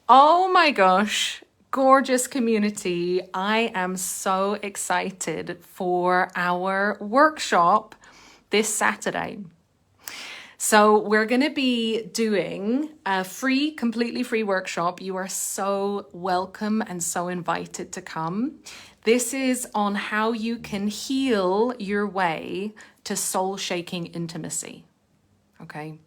Oh my gosh, gorgeous community. I am so excited for our workshop this Saturday. So we're going to be doing a free, completely free workshop. You are so welcome and so invited to come. This is on how you can heal your way to soul-shaking intimacy. Okay.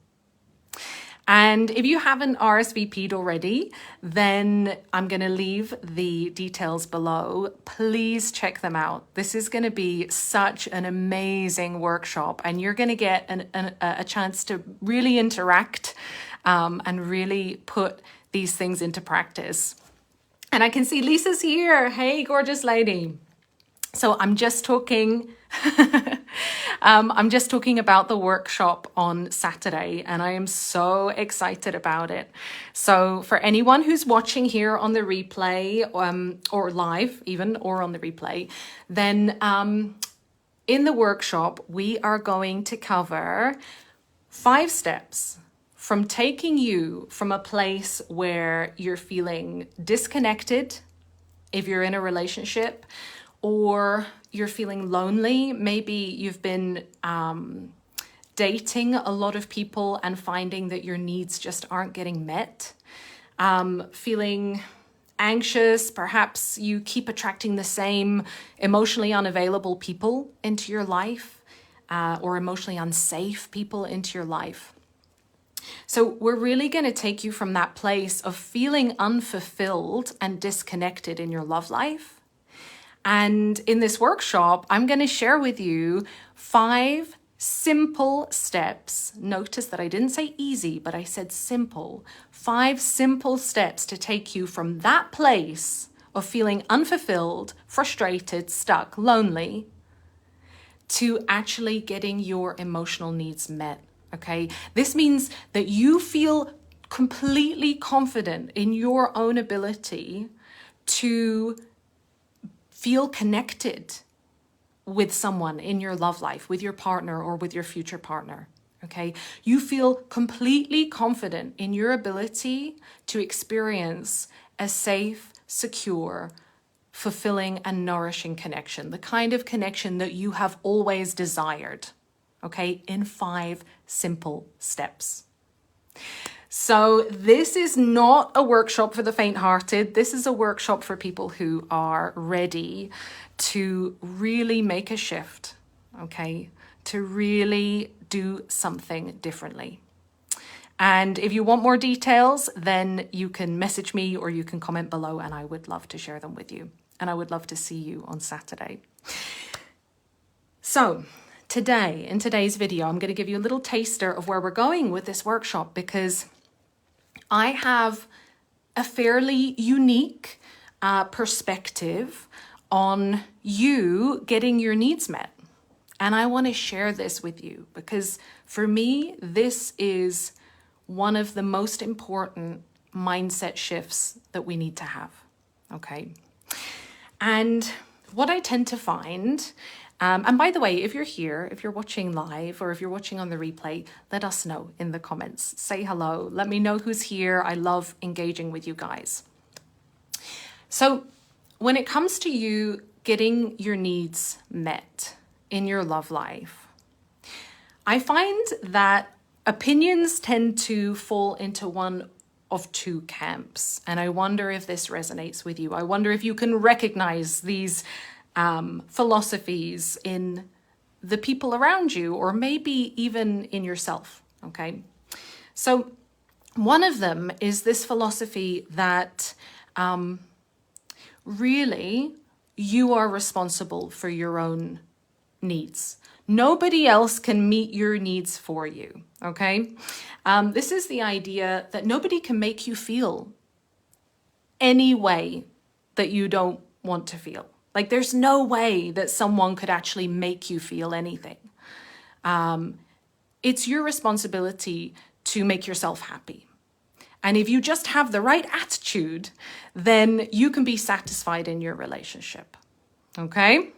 And if you haven't RSVP'd already, then I'm going to leave the details below. Please check them out. This is going to be such an amazing workshop, and you're going to get a chance to really interact and really put these things into practice. And I can see Lisa's here. Hey, gorgeous lady. So I'm just talking about the workshop on Saturday, and I am so excited about it. So for anyone who's watching here on the replay, or live even, or on the replay, then in the workshop, we are going to cover 5 steps from taking you from a place where you're feeling disconnected, if you're in a relationship, or you're feeling lonely. Maybe you've been dating a lot of people and finding that your needs just aren't getting met. Feeling anxious, perhaps you keep attracting the same emotionally unavailable people into your life, or emotionally unsafe people into your life. So we're really going to take you from that place of feeling unfulfilled and disconnected in your love life. And in this workshop, I'm going to share with you 5 simple steps. Notice that I didn't say easy, but I said simple. 5 simple steps to take you from that place of feeling unfulfilled, frustrated, stuck, lonely, to actually getting your emotional needs met. Okay? This means that you feel completely confident in your own ability to feel connected with someone in your love life, with your partner or with your future partner, okay? You feel completely confident in your ability to experience a safe, secure, fulfilling and nourishing connection, the kind of connection that you have always desired, okay? In 5 simple steps. So this is not a workshop for the faint-hearted. This is a workshop for people who are ready to really make a shift, okay? To really do something differently. And if you want more details, then you can message me or you can comment below, and I would love to share them with you. And I would love to see you on Saturday. So today, in today's video, I'm going to give you a little taster of where we're going with this workshop, because I have a fairly unique perspective on you getting your needs met. And I want to share this with you because for me, this is one of the most important mindset shifts that we need to have. Okay. And what I tend to find, and by the way, if you're here, if you're watching live or if you're watching on the replay, let us know in the comments. Say hello. Let me know who's here. I love engaging with you guys. So when it comes to you getting your needs met in your love life, I find that opinions tend to fall into one of 2 camps. And I wonder if this resonates with you. I wonder if you can recognize these philosophies in the people around you, or maybe even in yourself, okay? So one of them is this philosophy that really you are responsible for your own needs. Nobody else can meet your needs for you, okay? This is the idea that nobody can make you feel any way that you don't want to feel. Like there's no way that someone could actually make you feel anything. It's your responsibility to make yourself happy. And if you just have the right attitude, then you can be satisfied in your relationship. Okay?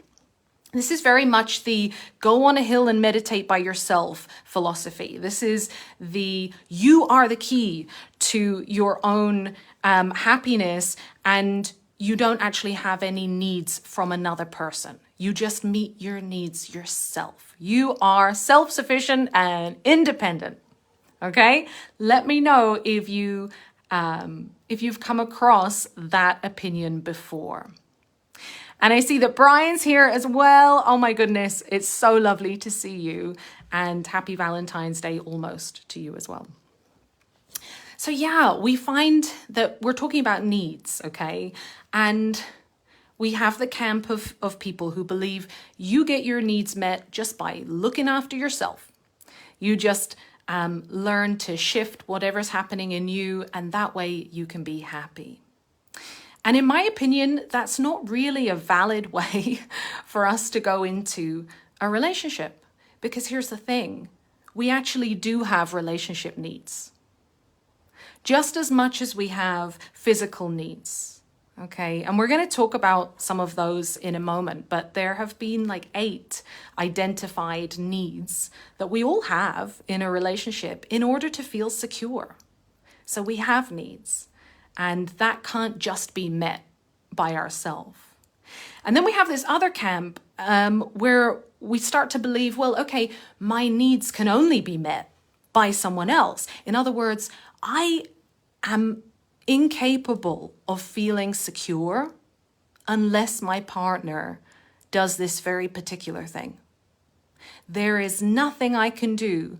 This is very much the go on a hill and meditate by yourself philosophy. This is the you are the key to your own happiness, and you don't actually have any needs from another person. You just meet your needs yourself. You are self-sufficient and independent. Okay? Let me know if you've come across that opinion before. And I see that Brian's here as well. Oh my goodness, it's so lovely to see you. And happy Valentine's Day almost to you as well. So yeah, we find that we're talking about needs, okay? And we have the camp of people who believe you get your needs met just by looking after yourself. You just learn to shift whatever's happening in you, and that way you can be happy. And in my opinion, that's not really a valid way for us to go into a relationship. Because here's the thing, we actually do have relationship needs. Just as much as we have physical needs, okay? And we're going to talk about some of those in a moment, but there have been like 8 identified needs that we all have in a relationship in order to feel secure. So we have needs. And that can't just be met by ourselves. And then we have this other camp where we start to believe, well, okay, my needs can only be met by someone else. In other words, I am incapable of feeling secure unless my partner does this very particular thing. There is nothing I can do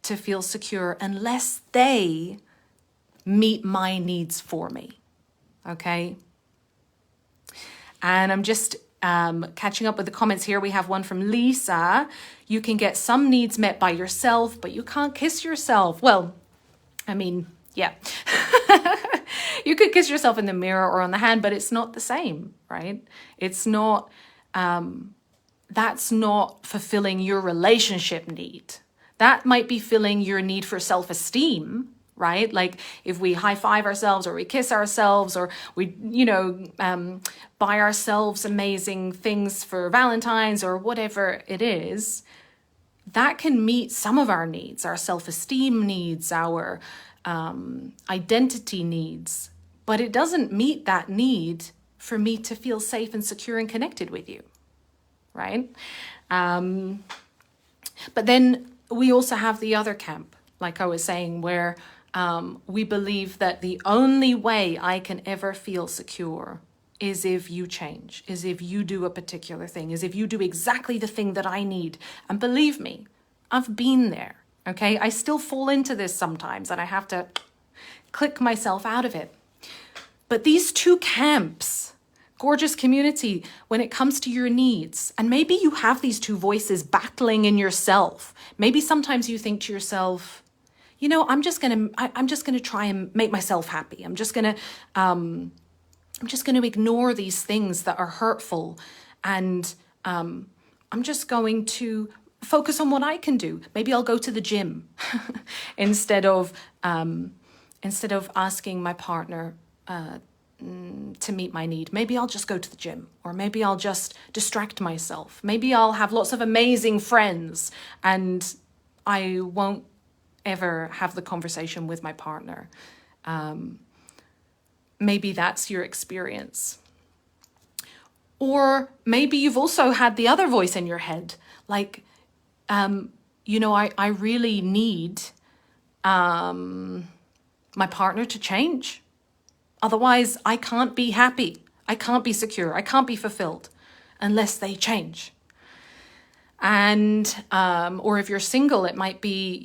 to feel secure unless they meet my needs for me, okay? And I'm just catching up with the comments here. We have one from Lisa. You can get some needs met by yourself, but you can't kiss yourself. Well, I mean, yeah. You could kiss yourself in the mirror or on the hand, but it's not the same, right? It's not, that's not fulfilling your relationship need. That might be filling your need for self-esteem, right? Like if we high five ourselves or we kiss ourselves or we, buy ourselves amazing things for Valentine's or whatever it is, that can meet some of our needs, our self-esteem needs, our identity needs, but it doesn't meet that need for me to feel safe and secure and connected with you, right? But then we also have the other camp, like I was saying, where we believe that the only way I can ever feel secure is if you change, is if you do a particular thing, is if you do exactly the thing that I need. And believe me, I've been there, okay? I still fall into this sometimes and I have to click myself out of it. But these 2 camps, gorgeous community, when it comes to your needs, and maybe you have these 2 voices battling in yourself. Maybe sometimes you think to yourself, I'm just gonna try and make myself happy. I'm just gonna ignore these things that are hurtful, and I'm just going to focus on what I can do. Maybe I'll go to the gym instead of asking my partner to meet my need. Maybe I'll just go to the gym, or maybe I'll just distract myself. Maybe I'll have lots of amazing friends, and I won't ever have the conversation with my partner. Maybe that's your experience. Or maybe you've also had the other voice in your head, like, I really need my partner to change. Otherwise, I can't be happy. I can't be secure. I can't be fulfilled unless they change. And, or if you're single, it might be,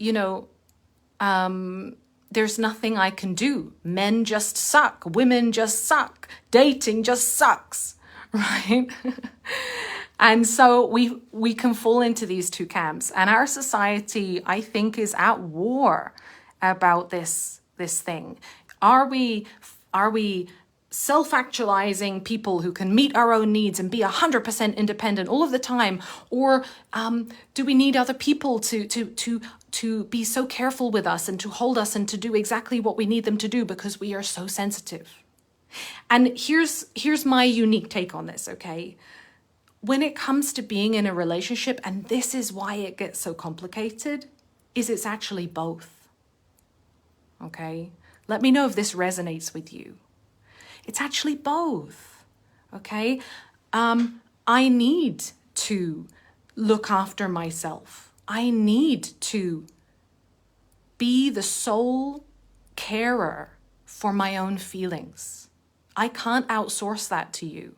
there's nothing I can do. Men just suck. Women just suck. Dating just sucks, right? And so we can fall into these 2 camps. And our society, I think, is at war about this thing. Are we self-actualizing people who can meet our own needs and be 100% independent all of the time? Or do we need other people to be so careful with us and to hold us and to do exactly what we need them to do because we are so sensitive? And here's my unique take on this, okay? when it comes to being in a relationship, and this is why it gets so complicated, is it's actually both. Okay? Let me know if this resonates with you. It's actually both. Okay? I need to look after myself. I need to be the sole carer for my own feelings. I can't outsource that to you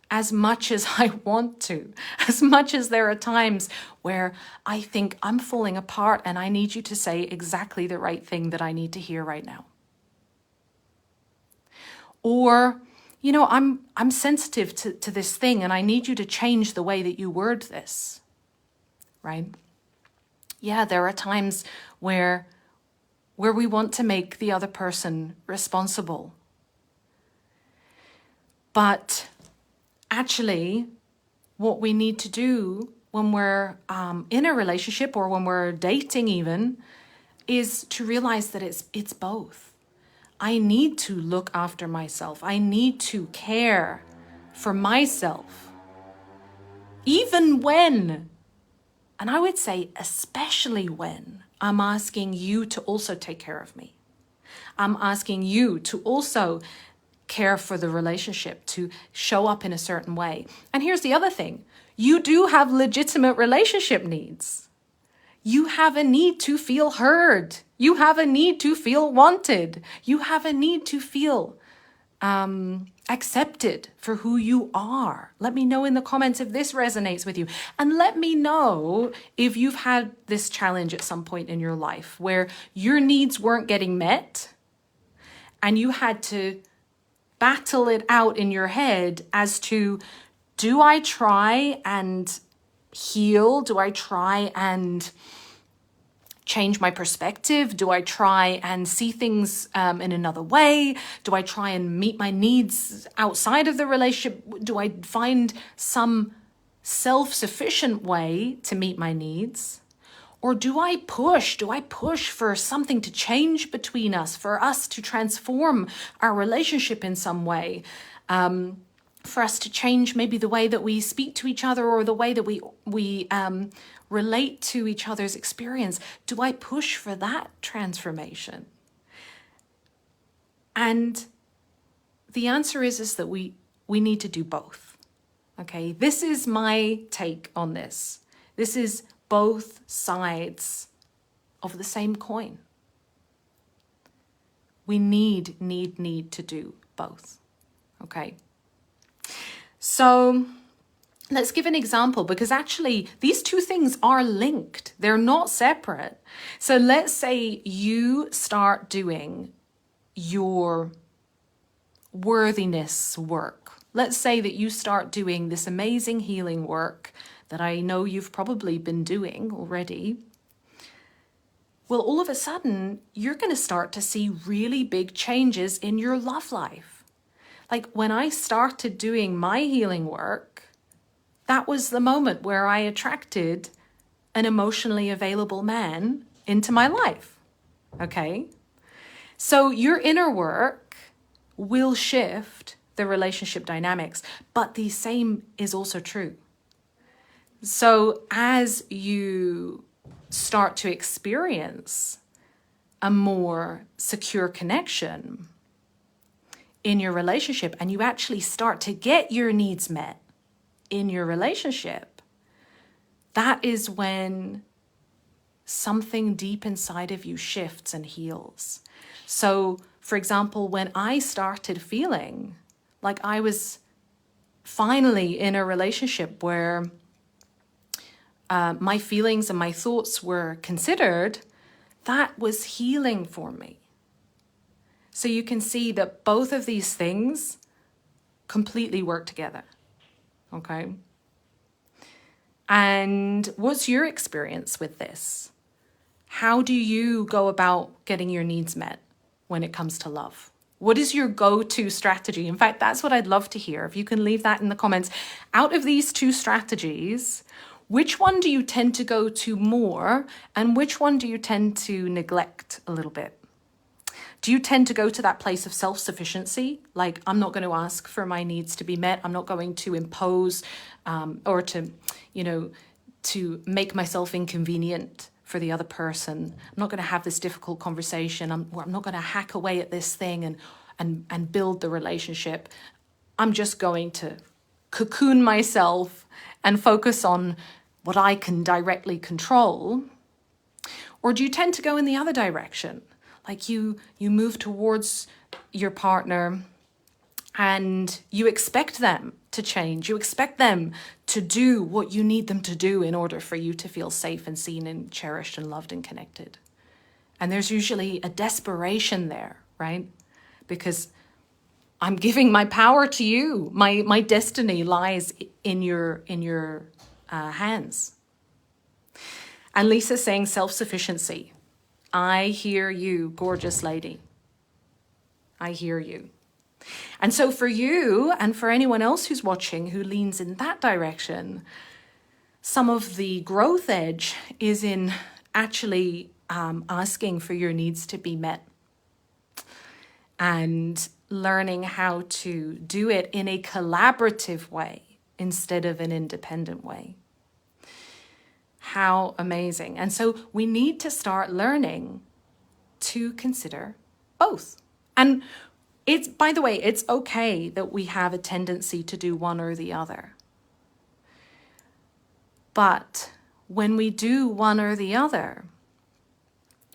as much as I want to, as much as there are times where I think I'm falling apart and I need you to say exactly the right thing that I need to hear right now. Or, you know, I'm sensitive to this thing and I need you to change the way that you word this, right? Yeah, there are times where we want to make the other person responsible. But actually, what we need to do when we're in a relationship or when we're dating even is to realize that it's both. I need to look after myself. I need to care for myself. Even when, and I would say especially when, I'm asking you to also take care of me. I'm asking you to also care for the relationship, to show up in a certain way. And here's the other thing. You do have legitimate relationship needs. You have a need to feel heard. You have a need to feel wanted. You have a need to feel accepted for who you are. Let me know in the comments if this resonates with you. And let me know if you've had this challenge at some point in your life where your needs weren't getting met and you had to battle it out in your head as to, do I try and heal? Do I try and change my perspective? Do I try and see things in another way? Do I try and meet my needs outside of the relationship? Do I find some self-sufficient way to meet my needs? Or do I push for something to change between us, for us to transform our relationship in some way, for us to change maybe the way that we speak to each other or the way that we relate to each other's experience? Do I push for that transformation? And the answer is that we need to do both. Okay, this is my take on this. This is both sides of the same coin. We need to do both. Okay. So let's give an example, because actually these two things are linked. They're not separate. So let's say you start doing your worthiness work. Let's say that you start doing this amazing healing work that I know you've probably been doing already. Well, all of a sudden, you're going to start to see really big changes in your love life. Like when I started doing my healing work, that was the moment where I attracted an emotionally available man into my life. Okay? So your inner work will shift the relationship dynamics, but the same is also true. So as you start to experience a more secure connection in your relationship, and you actually start to get your needs met in your relationship, that is when something deep inside of you shifts and heals. So, for example, when I started feeling like I was finally in a relationship where my feelings and my thoughts were considered, that was healing for me. So you can see that both of these things completely work together. Okay? And what's your experience with this? How do you go about getting your needs met when it comes to love? What is your go-to strategy? In fact, that's what I'd love to hear. If you can leave that in the comments. Out of these two strategies, which one do you tend to go to more, and which one do you tend to neglect a little bit? Do you tend to go to that place of self-sufficiency? Like, I'm not going to ask for my needs to be met. I'm not going to impose or to, to make myself inconvenient for the other person. I'm not going to have this difficult conversation. I'm not going to hack away at this thing and build the relationship. I'm just going to cocoon myself and focus on what I can directly control. Or do you tend to go in the other direction? Like you move towards your partner and you expect them to change. You expect them to do what you need them to do in order for you to feel safe and seen and cherished and loved and connected. And there's usually a desperation there, right? Because I'm giving my power to you. My destiny lies in your hands. And Lisa's saying self-sufficiency. I hear you, gorgeous lady. I hear you. And so for you and for anyone else who's watching who leans in that direction, some of the growth edge is in actually asking for your needs to be met and learning how to do it in a collaborative way instead of an independent way. How amazing. And so we need to start learning to consider both. And it's, by the way, it's okay that we have a tendency to do one or the other. But when we do one or the other,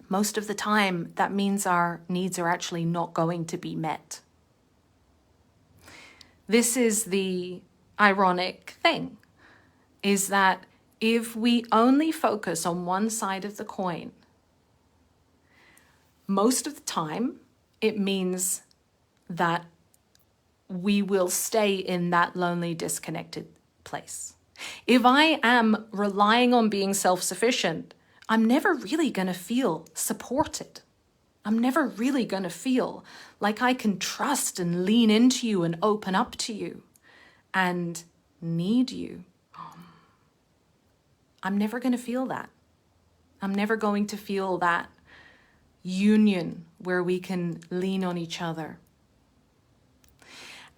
most of the time that means our needs are actually not going to be met. This is the ironic thing, is that if we only focus on one side of the coin, most of the time it means that we will stay in that lonely, disconnected place. If I am relying on being self-sufficient, I'm never really going to feel supported. I'm never really going to feel like I can trust and lean into you and open up to you and need you. I'm never going to feel that. I'm never going to feel that union where we can lean on each other.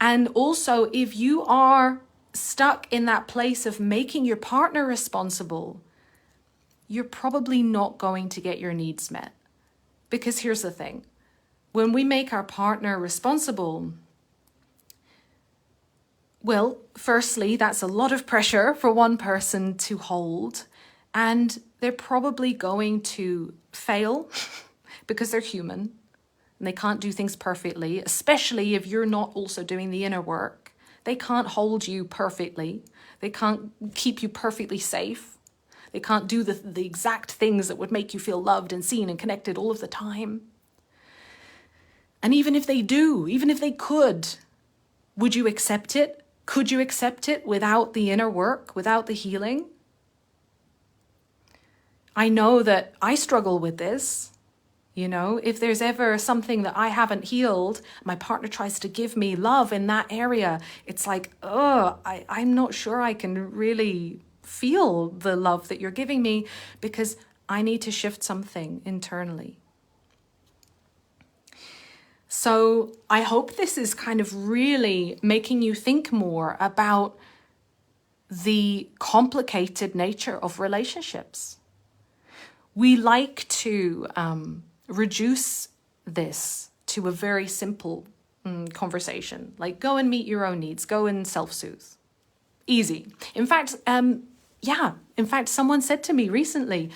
And also, if you are stuck in that place of making your partner responsible, you're probably not going to get your needs met. Because here's the thing, when we make our partner responsible, well, firstly, that's a lot of pressure for one person to hold, and they're probably going to fail because they're human and they can't do things perfectly, especially if you're not also doing the inner work. They can't hold you perfectly. They can't keep you perfectly safe. They can't do the exact things that would make you feel loved and seen and connected all of the time. And even if they do, even if they could, would you accept it? Could you accept it without the inner work, without the healing? I know that I struggle with this. If there's ever something that I haven't healed, my partner tries to give me love in that area, it's like, I'm not sure I can really feel the love that you're giving me because I need to shift something internally. So I hope this is kind of really making you think more about the complicated nature of relationships. We like to reduce this to a very simple conversation, like go and meet your own needs, go and self-soothe. Easy. In fact, someone said to me recently,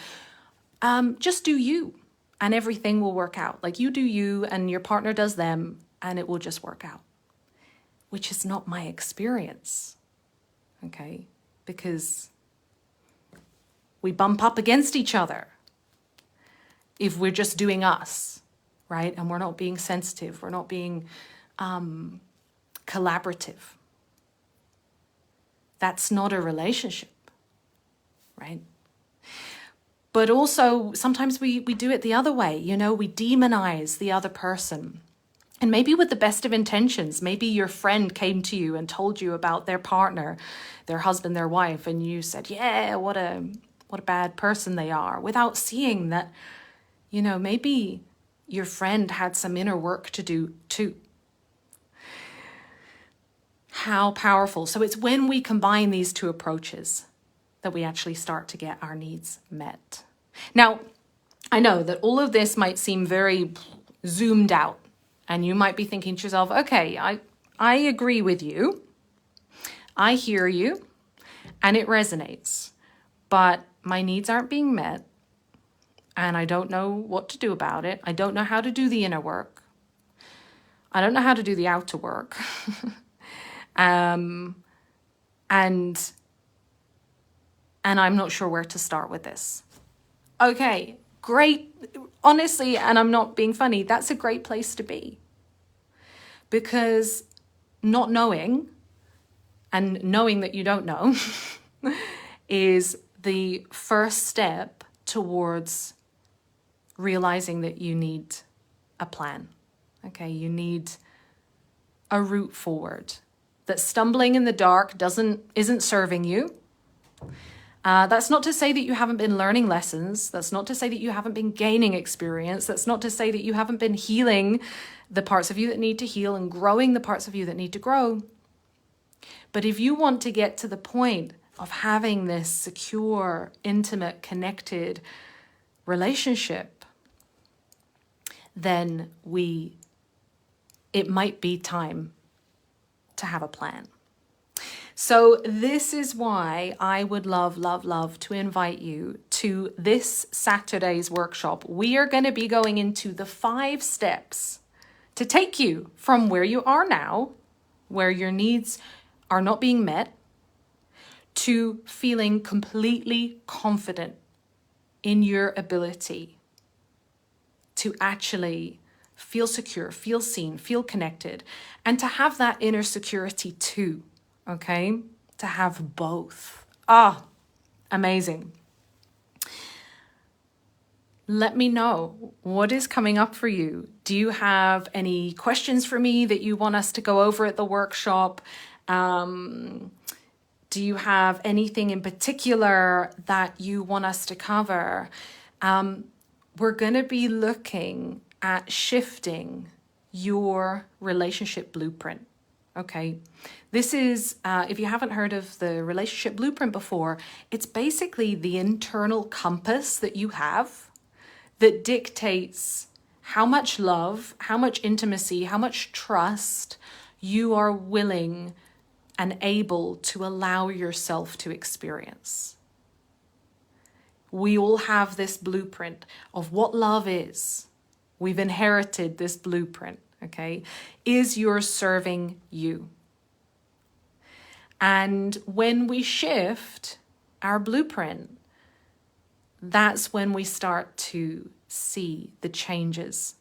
just do you and everything will work out. Like you do you and your partner does them and it will just work out, which is not my experience, okay? Because we bump up against each other if we're just doing us, right? And we're not being sensitive, we're not being collaborative. That's not a relationship, right? But also sometimes we do it the other way, we demonize the other person. And maybe with the best of intentions, maybe your friend came to you and told you about their partner, their husband, their wife, and you said, yeah, what a bad person they are, without seeing that, maybe your friend had some inner work to do too. How powerful. So it's when we combine these two approaches that we actually start to get our needs met. Now, I know that all of this might seem very zoomed out, and you might be thinking to yourself, okay, I agree with you. I hear you, and it resonates, but my needs aren't being met, and I don't know what to do about it. I don't know how to do the inner work. I don't know how to do the outer work. And I'm not sure where to start with this. Okay, great. Honestly, and I'm not being funny, that's a great place to be. Because not knowing and knowing that you don't know is the first step towards realizing that you need a plan. Okay, you need a route forward. That stumbling in the dark isn't serving you. That's not to say that you haven't been learning lessons. That's not to say that you haven't been gaining experience. That's not to say that you haven't been healing the parts of you that need to heal and growing the parts of you that need to grow. But if you want to get to the point of having this secure, intimate, connected relationship, then it might be time to have a plan. So this is why I would love to invite you to this Saturday's workshop. We are going to be going into the 5 steps to take you from where you are now, where your needs are not being met, to feeling completely confident in your ability to actually feel secure, feel seen, feel connected, and to have that inner security too. Okay, to have both. Amazing. Let me know what is coming up for you. Do you have any questions for me that you want us to go over at the workshop? Do you have anything in particular that you want us to cover? We're going to be looking at shifting your relationship blueprint. Okay, this is, if you haven't heard of the relationship blueprint before, it's basically the internal compass that you have that dictates how much love, how much intimacy, how much trust you are willing and able to allow yourself to experience. We all have this blueprint of what love is. We've inherited this blueprint. Okay, is yours serving you? And when we shift our blueprint, that's when we start to see the changes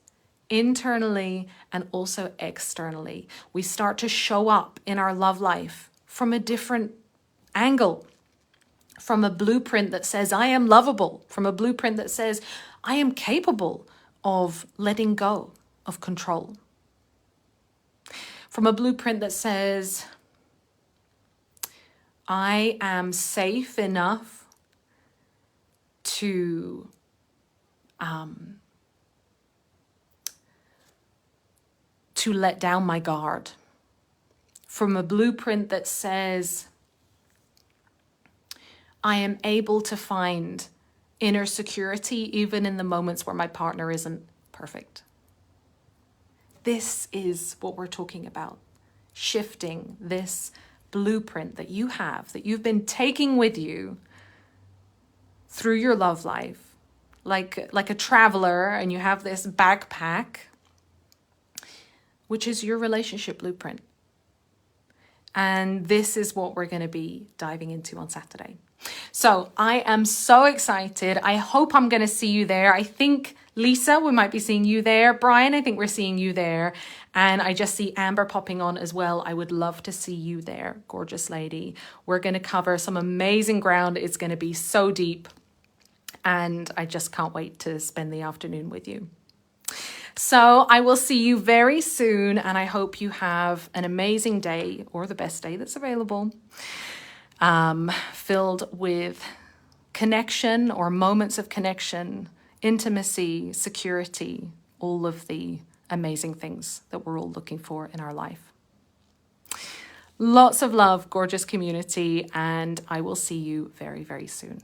internally and also externally. We start to show up in our love life from a different angle, from a blueprint that says, I am lovable, from a blueprint that says, I am capable of letting go of control. From a blueprint that says, I am safe enough to let down my guard. From a blueprint that says, I am able to find inner security even in the moments where my partner isn't perfect. This is what we're talking about. Shifting this blueprint that you have, that you've been taking with you through your love life, like a traveler, and you have this backpack, which is your relationship blueprint. And this is what we're going to be diving into on Saturday. So I am so excited. I hope I'm going to see you there. I think, Lisa, we might be seeing you there. Brian, I think we're seeing you there. And I just see Amber popping on as well. I would love to see you there, gorgeous lady. We're going to cover some amazing ground. It's going to be so deep. And I just can't wait to spend the afternoon with you. So I will see you very soon. And I hope you have an amazing day, or the best day that's available, filled with connection or moments of connection, intimacy, security, all of the amazing things that we're all looking for in our life. Lots of love, gorgeous community, and I will see you very, very soon.